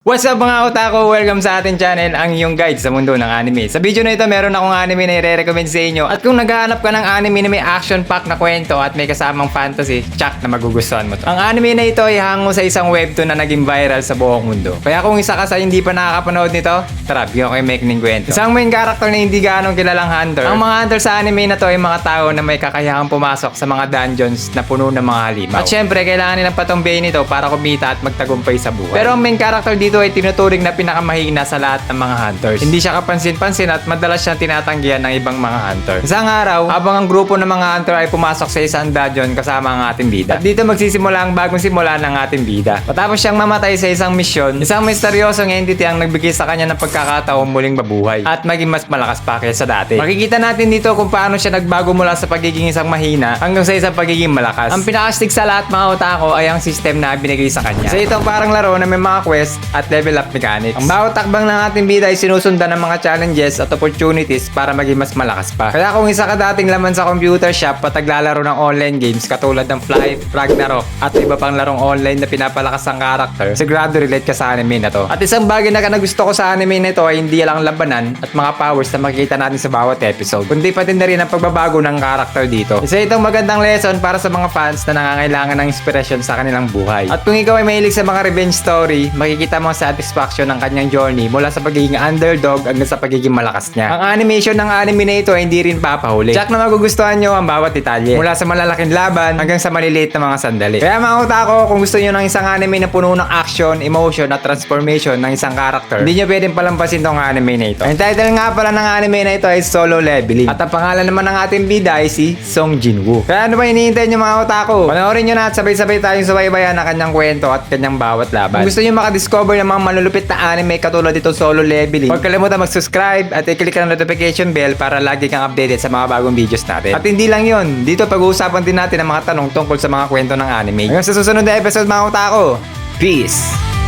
What's up mga otaku? Welcome sa ating channel, ang iyong guide sa mundo ng anime. Sa video na ito, meron akong anime na i-recommend sa inyo. At kung naghahanap ka ng anime na may action pack na kwento at may kasamang fantasy, tsak na magugustuhan mo to. Ang anime na ito ay hango sa isang webtoon na naging viral sa buong mundo. Kaya kung isa ka sa hindi pa nakakapanood nito, tara, bigyan ko kayo maikling kwento. Isang main character na hindi ganong kilalang hunter. Ang mga hunter sa anime na to ay mga tao na may kakayahang pumasok sa mga dungeons na puno ng mga halimaw. At syempre, kailangan nilang patumbayin ito para kumita at magtagumpay sa buhay. Pero ang main character dito ay tinuturing na pinakamahina sa lahat ng mga hunters. Hindi siya kapansin-pansin at madalas siyang tinatanggihan ng ibang mga hunter. Isang araw, habang ang grupo ng mga hunter ay pumasok sa isang dungeon kasama ang ating bida. At dito magsisimula ang bagong simula ng ating bida. Matapos siyang mamatay sa isang misyon, isang misteryosong entity ang nagbigay sa kanya ng pagkakataong muling mabuhay at maging mas malakas pa kaysa dati. Makikita natin dito kung paano siya nagbago mula sa pagiging isang mahina hanggang sa isang pagiging malakas. Ang pinakastig sa lahat mga otako ay ang system na binigay sa kanya. Sa itong parang laro na may mga quest at level up mechanics. Ang bawat takbang ng ating bida ay sinusundan ng mga challenges at opportunities para maging mas malakas pa. Kaya kung isa ka dating laman sa computer shop at naglalaro ng online games katulad ng Flight, Ragnarok at iba pang larong online na pinapalakas ang karakter, sigurado relate ka sa anime na to. At isang bagay na gusto ko sa anime na ito ay hindi lang labanan at mga powers na makikita natin sa bawat episode, kundi pati na rin ang pagbabago ng karakter dito. Isa itong magandang lesson para sa mga fans na nangangailangan ng inspirasyon sa kanilang buhay. At kung ikaw ay mahilig sa mga revenge story, makikita mo ang satisfaction ng kanyang journey mula sa pagiging underdog hanggang sa pagiging malakas niya. Ang animation ng anime na ito ay hindi rin papahuli. Jack na magugustuhan nyo ang bawat detalye, mula sa malalaking laban hanggang sa maliliit na mga sandali. Kaya mga utako, kung gusto nyo ng isang anime na puno ng action, emotion at transformation ng isang character, hindi nyo pwedeng palampasin tong anime na ito. Ang title nga pala ng anime na ito ay Solo Leveling. At ang pangalan naman ng ating bida ay si Song Jinwoo. Kaya ano ba hinihintay nyo mga utako? Panoorin nyo na at sabay-sabay tayong subaybayan ng kanyang kwento at kanyang bawat laban. Kung gusto nyo makadiscover ng mga malulupit na anime katulad dito Solo Leveling, huwag kalimutan mag-subscribe at i-click ang notification bell para lagi kang updated sa mga bagong videos natin. At hindi lang yun, dito pag-uusapan din natin ang mga tanong tungkol sa mga kwento ng anime. Hanggang sa susunod na episode mga utako. Peace!